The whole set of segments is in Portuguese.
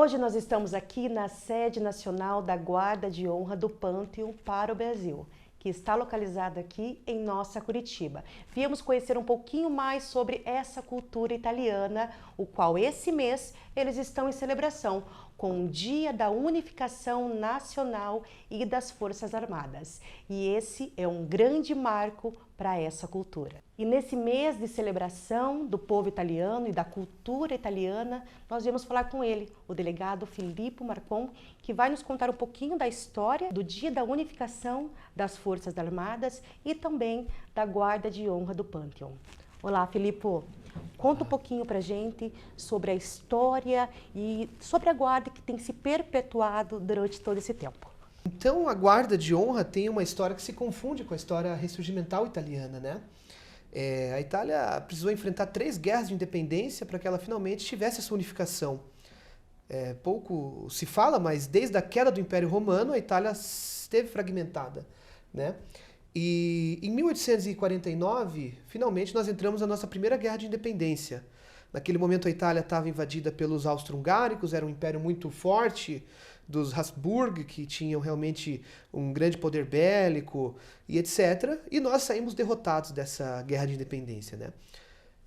Hoje nós estamos aqui na sede nacional da Guarda de Honra do Pânteon para o Brasil, que está localizada aqui em nossa Curitiba. Viemos conhecer um pouquinho mais sobre essa cultura italiana, o qual esse mês eles estão em celebração, com o Dia da Unificação Nacional e das Forças Armadas. E esse é um grande marco para essa cultura. E nesse mês de celebração do povo italiano e da cultura italiana, nós viemos falar com ele, o delegado Filippo Marcon, que vai nos contar um pouquinho da história do Dia da Unificação das Forças Armadas e também da Guarda de Honra do Pânteon. Olá, Filippo. Conta um pouquinho pra gente sobre a história e sobre a guarda que tem se perpetuado durante todo esse tempo. Então, a Guarda de Honra tem uma história que se confunde com a história ressurgimental italiana, né? A Itália precisou enfrentar 3 guerras de independência para que ela finalmente tivesse essa unificação. Pouco se fala, mas desde a queda do Império Romano, a Itália esteve fragmentada, né? E em 1849, finalmente, nós entramos na nossa primeira guerra de independência. Naquele momento, a Itália estava invadida pelos austro-hungáricos, era um império muito forte, dos Habsburgo, que tinham realmente um grande poder bélico e etc. E nós saímos derrotados dessa guerra de independência, né?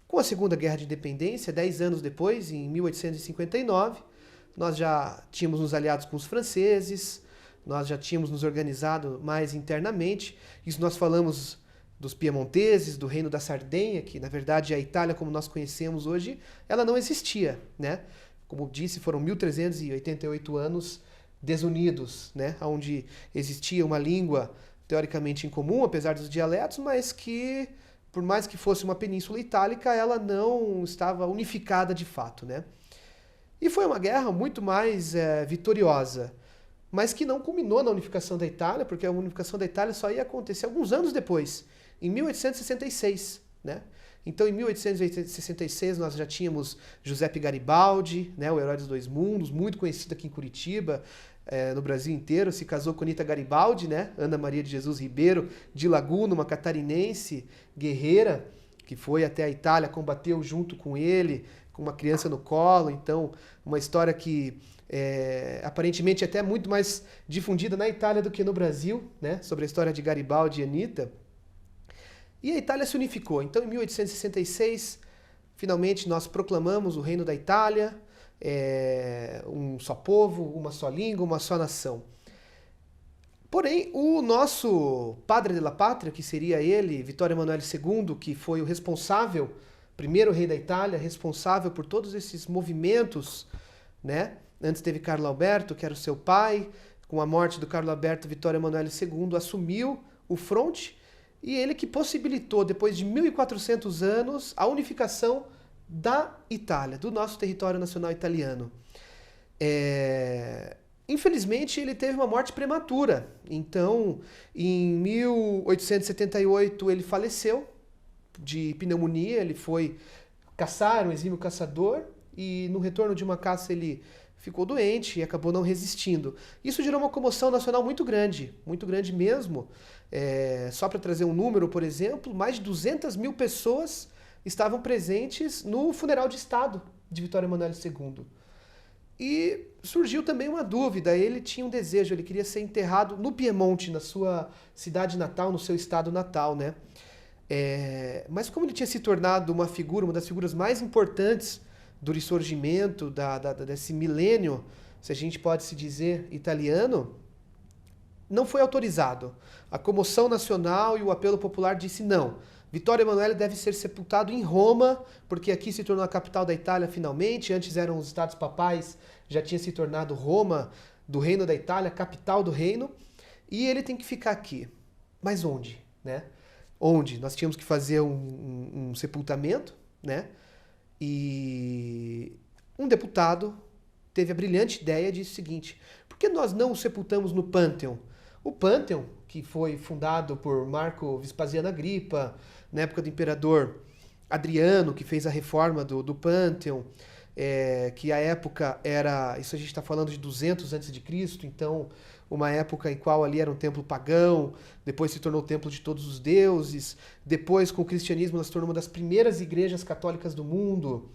Com a Segunda Guerra de Independência, 10 anos depois, em 1859, nós já tínhamos nos aliados com os franceses, nós já tínhamos nos organizado mais internamente. Isso nós falamos dos piemonteses, do Reino da Sardenha, que na verdade a Itália como nós conhecemos hoje, ela não existia, né? Como disse, foram 1388 anos desunidos, né? Onde existia uma língua teoricamente em comum, apesar dos dialetos, mas que, por mais que fosse uma península itálica, ela não estava unificada de fato, né? E foi uma guerra muito mais vitoriosa, mas que não culminou na unificação da Itália, porque a unificação da Itália só ia acontecer alguns anos depois, em 1866, né? Então, em 1866, nós já tínhamos Giuseppe Garibaldi, né, o herói dos dois mundos, muito conhecido aqui em Curitiba, no Brasil inteiro, se casou com Anita Garibaldi, né, Ana Maria de Jesus Ribeiro, de Laguna, uma catarinense guerreira, que foi até a Itália, combateu junto com ele, com uma criança no colo. Então, uma história que aparentemente até muito mais difundida na Itália do que no Brasil, né, sobre a história de Garibaldi e Anita. E a Itália se unificou. Então, em 1866, finalmente nós proclamamos o Reino da Itália, um só povo, uma só língua, uma só nação. Porém, o nosso padre della pátria, que seria ele, Vittorio Emanuele II, que foi o responsável, primeiro rei da Itália, responsável por todos esses movimentos, né? Antes teve Carlo Alberto, que era o seu pai. Com a morte do Carlo Alberto, Vittorio Emanuele II assumiu o fronte, e ele que possibilitou, depois de 1400 anos, a unificação da Itália, do nosso território nacional italiano. Infelizmente, ele teve uma morte prematura. Então, em 1878, ele faleceu de pneumonia. Ele foi caçar, um exímio caçador, e no retorno de uma caça ele ficou doente e acabou não resistindo. Isso gerou uma comoção nacional muito grande mesmo. Só para trazer um número, por exemplo, mais de 200 mil pessoas estavam presentes no funeral de Estado de Vittorio Emanuele II. E surgiu também uma dúvida, ele tinha um desejo, ele queria ser enterrado no Piemonte, na sua cidade natal, no seu estado natal, né? Mas como ele tinha se tornado uma das figuras mais importantes do ressurgimento, desse milênio, se a gente pode se dizer, italiano, não foi autorizado. A comoção nacional e o apelo popular disse não. Vittorio Emanuele deve ser sepultado em Roma, porque aqui se tornou a capital da Itália finalmente. Antes eram os estados papais, já tinha se tornado Roma, do Reino da Itália, capital do reino. E ele tem que ficar aqui. Mas onde, né? Onde? Nós tínhamos que fazer um sepultamento, né? E um deputado teve a brilhante ideia de disse o seguinte: por que nós não o sepultamos no Pânteon? O Pânteon, que foi fundado por Marco Vespasiano Agripa, na época do imperador Adriano, que fez a reforma do Pânteon, que a época era, isso a gente está falando de 200 a.C., então uma época em qual ali era um templo pagão, depois se tornou o templo de todos os deuses, depois com o cristianismo ela se tornou uma das primeiras igrejas católicas do mundo.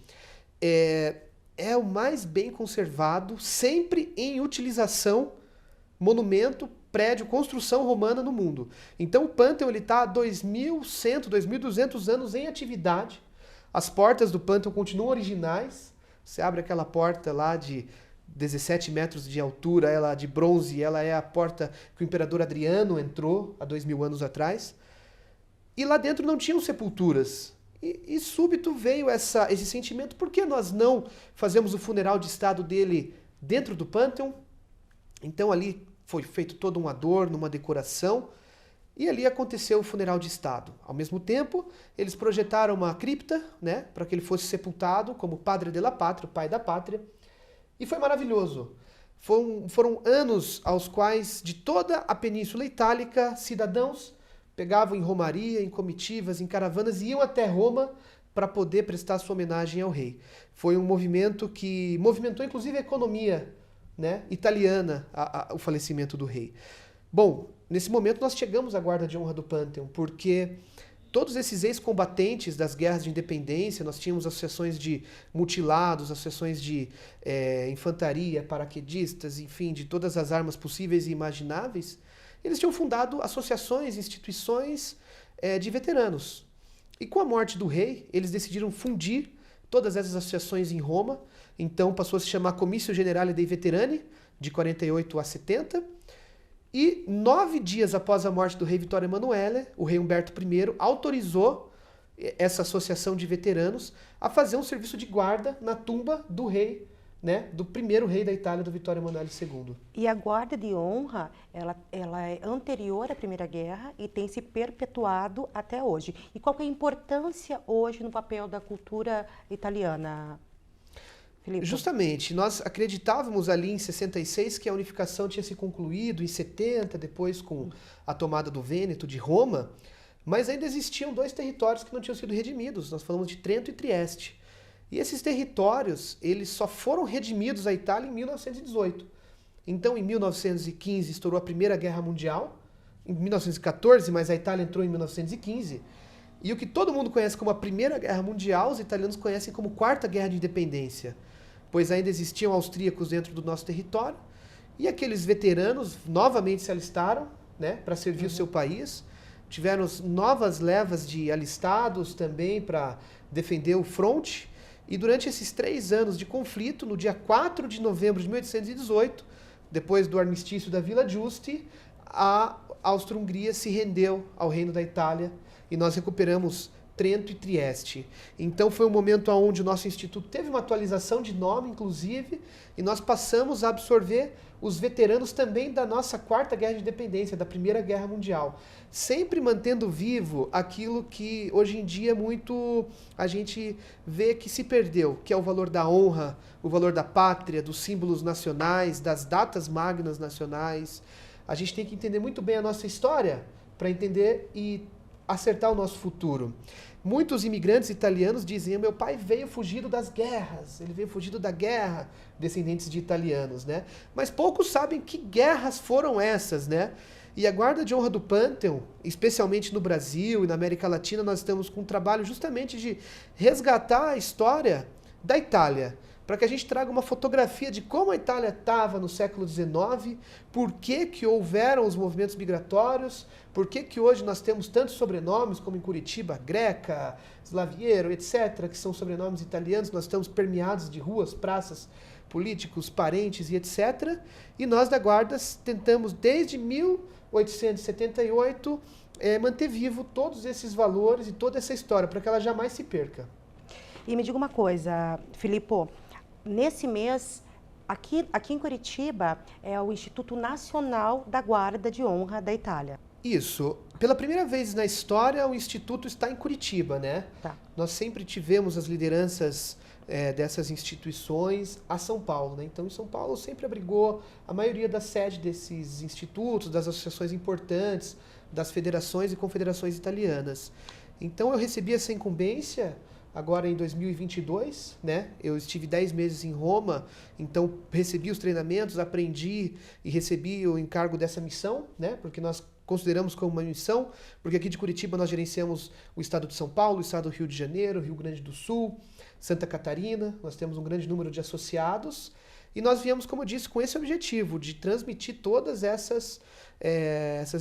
é o mais bem conservado, sempre em utilização, monumento, prédio, construção romana no mundo. Então o Pânteon está há 2.100, 2.200 anos em atividade. As portas do Pânteon continuam originais. Você abre aquela porta lá de 17 metros de altura, ela de bronze, ela é a porta que o imperador Adriano entrou há 2.000 anos atrás. E lá dentro não tinham sepulturas. E súbito veio esse sentimento, por que nós não fazemos o funeral de estado dele dentro do Pânteon? Então ali foi feito todo um adorno, uma decoração, e ali aconteceu o funeral de estado. Ao mesmo tempo, eles projetaram uma cripta, né, para que ele fosse sepultado como Padre de la Pátria, o pai da pátria, e foi maravilhoso. Foram anos aos quais, de toda a Península Itálica, cidadãos pegavam em romaria, em comitivas, em caravanas e iam até Roma para poder prestar sua homenagem ao rei. Foi um movimento que movimentou inclusive a economia, né, italiana, o falecimento do rei. Bom, nesse momento nós chegamos à guarda de honra do Pânteon, porque todos esses ex-combatentes das guerras de independência, nós tínhamos associações de mutilados, associações de infantaria, paraquedistas, enfim, de todas as armas possíveis e imagináveis, eles tinham fundado associações, instituições de veteranos. E com a morte do rei, eles decidiram fundir todas essas associações em Roma. Então passou a se chamar Comício Generale dei Veterani, de 48 a 70. E 9 dias após a morte do rei Vittorio Emanuele, o rei Humberto I autorizou essa associação de veteranos a fazer um serviço de guarda na tumba do rei, né, do primeiro rei da Itália, do Vittorio Emanuele II. E a guarda de honra, ela é anterior à Primeira Guerra e tem se perpetuado até hoje. E qual que é a importância hoje no papel da cultura italiana, Filipe? Justamente, nós acreditávamos ali em 66 que a unificação tinha se concluído, em 70, depois com a tomada do Vêneto, de Roma, mas ainda existiam 2 territórios que não tinham sido redimidos. Nós falamos de Trento e Trieste. E esses territórios, eles só foram redimidos à Itália em 1918. Então, em 1915, estourou a Primeira Guerra Mundial. Em 1914, mas a Itália entrou em 1915. E o que todo mundo conhece como a Primeira Guerra Mundial, os italianos conhecem como Quarta Guerra de Independência. Pois ainda existiam austríacos dentro do nosso território. E aqueles veteranos novamente se alistaram, né, para servir o seu país. Tiveram novas levas de alistados também para defender o fronte. E durante esses 3 anos de conflito, no dia 4 de novembro de 1818, depois do armistício da Villa Giusti, a Áustria-Hungria se rendeu ao Reino da Itália e nós recuperamos Trento e Trieste. Então foi um momento onde o nosso instituto teve uma atualização de nome, inclusive, e nós passamos a absorver os veteranos também da nossa Quarta Guerra de Independência, da Primeira Guerra Mundial. Sempre mantendo vivo aquilo que hoje em dia muito a gente vê que se perdeu, que é o valor da honra, o valor da pátria, dos símbolos nacionais, das datas magnas nacionais. A gente tem que entender muito bem a nossa história para entender e acertar o nosso futuro. Muitos imigrantes italianos dizem: meu pai veio fugido das guerras, ele veio fugido da guerra, descendentes de italianos, né? Mas poucos sabem que guerras foram essas, né? E a Guarda de Honra do Pânteon, especialmente no Brasil e na América Latina, nós estamos com um trabalho justamente de resgatar a história da Itália, para que a gente traga uma fotografia de como a Itália estava no século XIX, por que houveram os movimentos migratórios, por que hoje nós temos tantos sobrenomes, como em Curitiba, Greca, Slaviero, etc., que são sobrenomes italianos, nós estamos permeados de ruas, praças, políticos, parentes e etc. E nós da Guarda tentamos, desde 1878, manter vivo todos esses valores e toda essa história, para que ela jamais se perca. E me diga uma coisa, Filipe, nesse mês, aqui em Curitiba, é o Instituto Nacional da Guarda de Honra da Itália. Isso. Pela primeira vez na história, o Instituto está em Curitiba, né? Tá. Nós sempre tivemos as lideranças dessas instituições a São Paulo, né? Então, em São Paulo sempre abrigou a maioria da sede desses institutos, das associações importantes, das federações e confederações italianas. Então, eu recebi essa incumbência agora em 2022, né? Eu estive 10 meses em Roma, então recebi os treinamentos, aprendi e recebi o encargo dessa missão, né? Porque nós consideramos como uma missão, porque aqui de Curitiba nós gerenciamos o estado de São Paulo, o estado do Rio de Janeiro, Rio Grande do Sul, Santa Catarina, nós temos um grande número de associados, e nós viemos, como eu disse, com esse objetivo de transmitir todas essas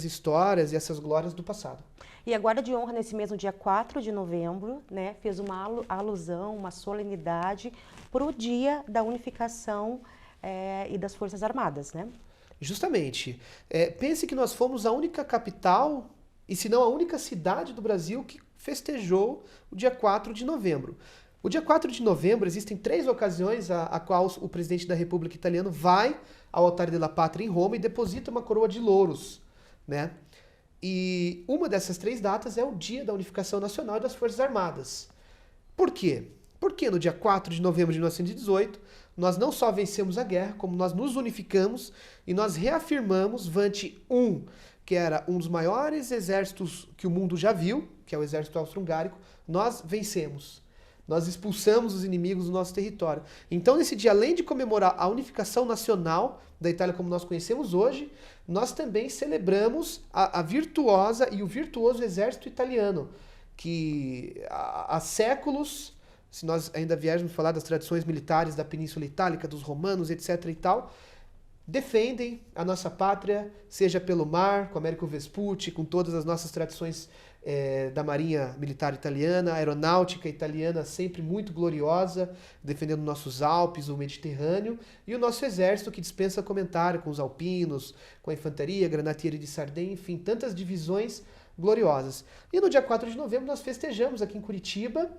histórias e essas glórias do passado. E a Guarda de Honra, nesse mesmo dia 4 de novembro, né, fez uma alusão, uma solenidade para o Dia da Unificação e das Forças Armadas, né? Justamente. Pense que nós fomos a única capital, e se não a única cidade do Brasil que festejou o dia 4 de novembro. O dia 4 de novembro, existem 3 ocasiões a qual o presidente da República Italiana vai ao Altar della Patria em Roma e deposita uma coroa de louros, né? E uma dessas 3 datas é o Dia da Unificação Nacional e das Forças Armadas. Por quê? Porque no dia 4 de novembro de 1918, nós não só vencemos a guerra, como nós nos unificamos e nós reafirmamos Vante I, que era um dos maiores exércitos que o mundo já viu, que é o exército austro-hungárico, nós vencemos. Nós expulsamos os inimigos do nosso território. Então, nesse dia, além de comemorar a unificação nacional da Itália como nós conhecemos hoje, nós também celebramos a virtuosa e o virtuoso exército italiano, que há séculos, se nós ainda viermos falar das tradições militares da Península Itálica, dos romanos, etc. e tal, defendem a nossa pátria, seja pelo mar, com Américo Vespucci, com todas as nossas tradições da Marinha Militar Italiana, a aeronáutica italiana sempre muito gloriosa, defendendo nossos Alpes, o Mediterrâneo, e o nosso exército que dispensa comentário com os alpinos, com a infantaria, granatieri de Sardenha, enfim, tantas divisões gloriosas. E no dia 4 de novembro nós festejamos aqui em Curitiba,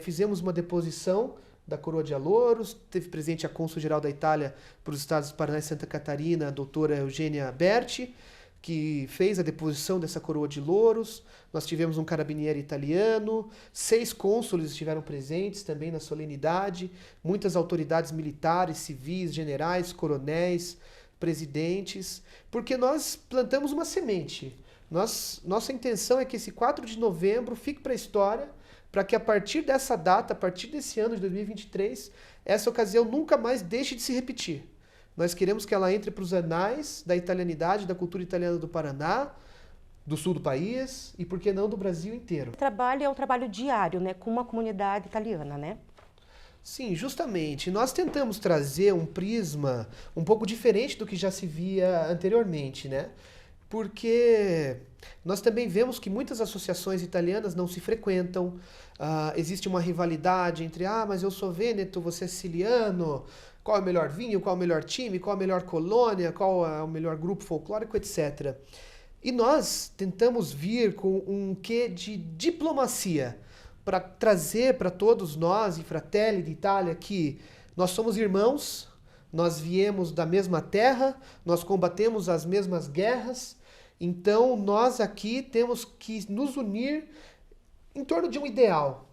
fizemos uma deposição da coroa de Alouros, teve presente a cônsul-geral da Itália para os estados do Paraná e Santa Catarina, a doutora Eugênia Berti, que fez a deposição dessa coroa de louros. Nós tivemos um carabinieri italiano, 6 cônsules estiveram presentes também na solenidade, muitas autoridades militares, civis, generais, coronéis, presidentes, porque nós plantamos uma semente. Nossa intenção é que esse 4 de novembro fique para a história, para que a partir dessa data, a partir desse ano de 2023, essa ocasião nunca mais deixe de se repetir. Nós queremos que ela entre para os anais da italianidade, da cultura italiana do Paraná, do sul do país e, por que não, do Brasil inteiro. O trabalho é um trabalho diário, né, com uma comunidade italiana, né? Sim, justamente. Nós tentamos trazer um prisma um pouco diferente do que já se via anteriormente, né? Porque nós também vemos que muitas associações italianas não se frequentam, existe uma rivalidade entre, mas eu sou vêneto, você é siciliano, qual é o melhor vinho, qual é o melhor time, qual é a melhor colônia, qual é o melhor grupo folclórico, etc. E nós tentamos vir com um quê de diplomacia para trazer para todos nós, e Fratelli d'Italia, que nós somos irmãos, nós viemos da mesma terra, nós combatemos as mesmas guerras, então nós aqui temos que nos unir em torno de um ideal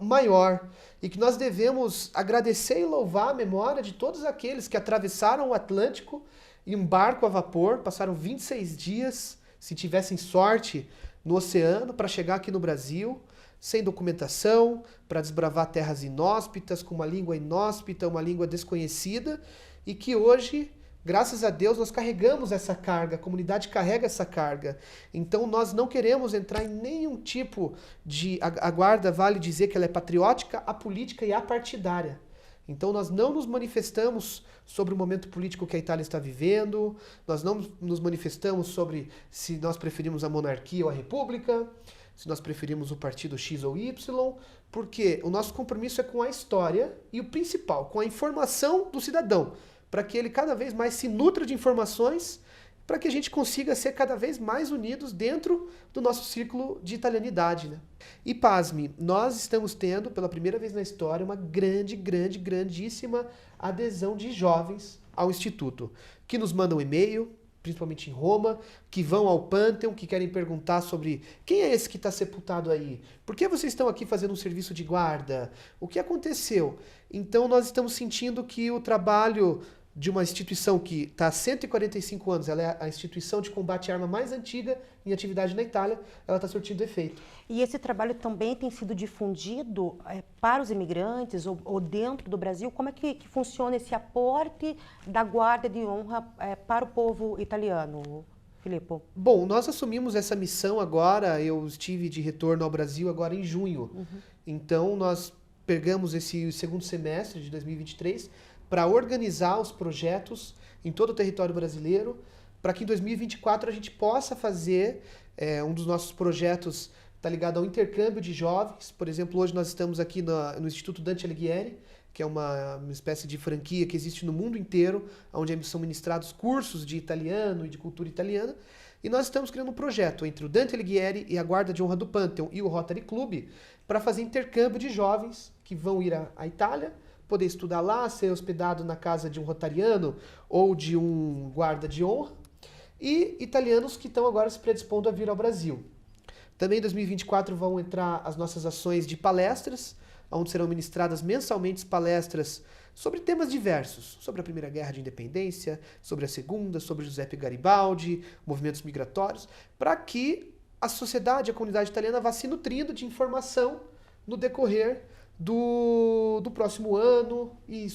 maior, e que nós devemos agradecer e louvar a memória de todos aqueles que atravessaram o Atlântico em um barco a vapor, passaram 26 dias, se tivessem sorte, no oceano para chegar aqui no Brasil, sem documentação, para desbravar terras inóspitas, com uma língua inóspita, uma língua desconhecida, e que hoje, graças a Deus, nós carregamos essa carga, a comunidade carrega essa carga. Então nós não queremos entrar em nenhum tipo de... A Guarda vale dizer que ela é patriótica, apolítica e apartidária. Então nós não nos manifestamos sobre o momento político que a Itália está vivendo, nós não nos manifestamos sobre se nós preferimos a monarquia ou a república, se nós preferimos o partido X ou Y, porque o nosso compromisso é com a história e o principal, com a informação do cidadão, para que ele cada vez mais se nutra de informações, para que a gente consiga ser cada vez mais unidos dentro do nosso círculo de italianidade, né? E pasme, nós estamos tendo, pela primeira vez na história, uma grandíssima adesão de jovens ao Instituto, que nos mandam e-mail, principalmente em Roma, que vão ao Pânteon, que querem perguntar sobre quem é esse que está sepultado aí? Por que vocês estão aqui fazendo um serviço de guarda? O que aconteceu? Então nós estamos sentindo que o trabalho de uma instituição que está há 145 anos, ela é a instituição de combate à arma mais antiga em atividade na Itália, ela está surtindo efeito. E esse trabalho também tem sido difundido para os imigrantes ou dentro do Brasil? Como é que funciona esse aporte da Guarda de Honra para o povo italiano, Filippo? Bom, nós assumimos essa missão agora, eu estive de retorno ao Brasil agora em junho. Então nós pegamos esse segundo semestre de 2023 para organizar os projetos em todo o território brasileiro, para que em 2024 a gente possa fazer um dos nossos projetos está ligado ao intercâmbio de jovens. Por exemplo, hoje nós estamos aqui no Instituto Dante Alighieri, que é uma espécie de franquia que existe no mundo inteiro, onde são ministrados cursos de italiano e de cultura italiana. E nós estamos criando um projeto entre o Dante Alighieri e a Guarda de Honra do Pantheon e o Rotary Club para fazer intercâmbio de jovens que vão ir à Itália, poder estudar lá, ser hospedado na casa de um rotariano ou de um guarda de honra, e italianos que estão agora se predispondo a vir ao Brasil. Também em 2024 vão entrar as nossas ações de palestras, onde serão ministradas mensalmente palestras sobre temas diversos, sobre a Primeira Guerra de Independência, sobre a Segunda, sobre Giuseppe Garibaldi, movimentos migratórios, para que a sociedade, a comunidade italiana vá se nutrindo de informação no decorrer do próximo ano e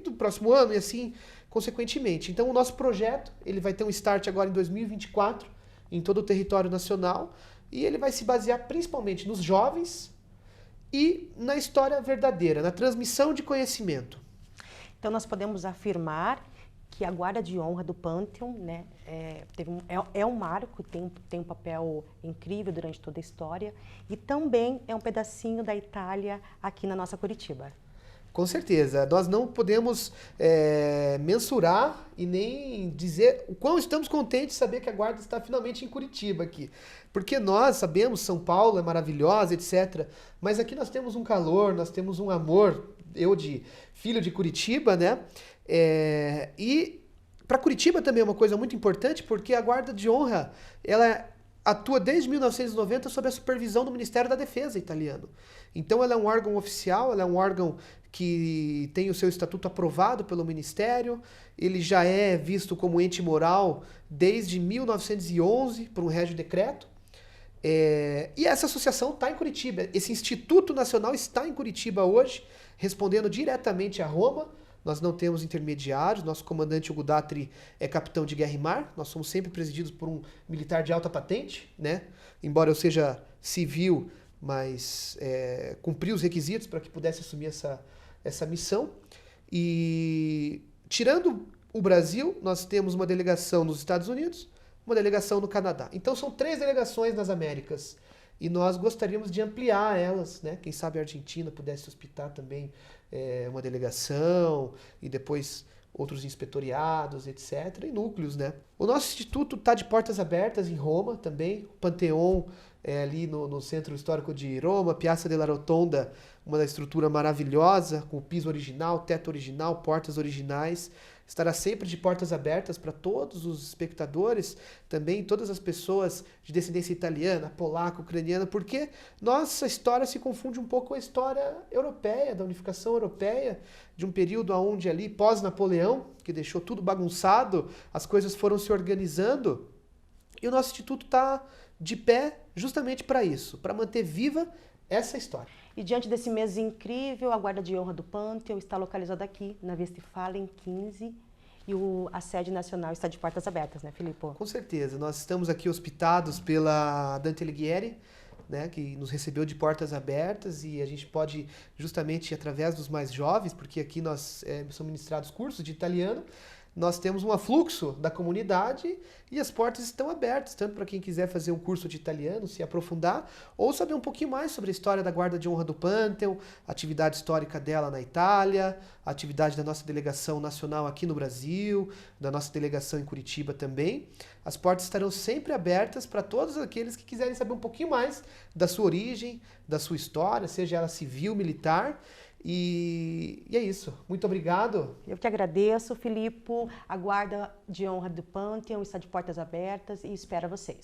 do próximo ano e assim consequentemente. Então o nosso projeto ele vai ter um start agora em 2024 em todo o território nacional e ele vai se basear principalmente nos jovens e na história verdadeira, na transmissão de conhecimento. Então nós podemos afirmar que a Guarda de Honra do Pantheon, né, é um marco, tem um papel incrível durante toda a história e também é um pedacinho da Itália aqui na nossa Curitiba. Com certeza. Nós não podemos mensurar e nem dizer o quão estamos contentes de saber que a Guarda está finalmente em Curitiba aqui. Porque nós sabemos, São Paulo é maravilhosa, etc. Mas aqui nós temos um calor, nós temos um amor, eu de filho de Curitiba, né? E para Curitiba também é uma coisa muito importante, porque a Guarda de Honra, ela atua desde 1990 sob a supervisão do Ministério da Defesa italiano. Então ela é um órgão oficial, ela é um órgão que tem o seu estatuto aprovado pelo Ministério, ele já é visto como ente moral desde 1911 por um régio decreto. E essa associação está em Curitiba, esse Instituto Nacional está em Curitiba hoje, respondendo diretamente a Roma. Nós não temos intermediários, nosso comandante Hugo Datri é capitão de guerra e mar, nós somos sempre presididos por um militar de alta patente, né? Embora eu seja civil, mas cumpri os requisitos para que pudesse assumir essa missão. E tirando o Brasil, nós temos uma delegação nos Estados Unidos, uma delegação no Canadá. Então são 3 delegações nas Américas. E nós gostaríamos de ampliar elas, né? Quem sabe a Argentina pudesse hospedar também uma delegação e depois outros inspetoriados, etc. E núcleos, né? O nosso instituto está de portas abertas em Roma também. O Panteon ali no centro histórico de Roma, Piazza della Rotonda, uma estrutura maravilhosa, com o piso original, teto original, portas originais. Estará sempre de portas abertas para todos os espectadores, também todas as pessoas de descendência italiana, polaca, ucraniana, porque nossa história se confunde um pouco com a história europeia, da unificação europeia, de um período onde ali, pós-Napoleão, que deixou tudo bagunçado, as coisas foram se organizando, e o nosso instituto está de pé justamente para isso, para manter viva essa história. E diante desse mês incrível, a Guarda de Honra do Pantheon está localizada aqui, na Westfalen 15, e a sede nacional está de portas abertas, né, Filippo? Com certeza. Nós estamos aqui hospitados pela Dante Alighieri, né, que nos recebeu de portas abertas, e a gente pode, justamente através dos mais jovens, porque aqui nós são ministrados cursos de italiano, nós temos um afluxo da comunidade e as portas estão abertas, tanto para quem quiser fazer um curso de italiano, se aprofundar, ou saber um pouquinho mais sobre a história da Guarda de Honra do Pantheon, a atividade histórica dela na Itália, a atividade da nossa delegação nacional aqui no Brasil, da nossa delegação em Curitiba também. As portas estarão sempre abertas para todos aqueles que quiserem saber um pouquinho mais da sua origem, da sua história, seja ela civil, militar. E é isso. Muito obrigado. Eu que agradeço, Filippo. A Guarda de Honra do Pantheon está de portas abertas e espera vocês.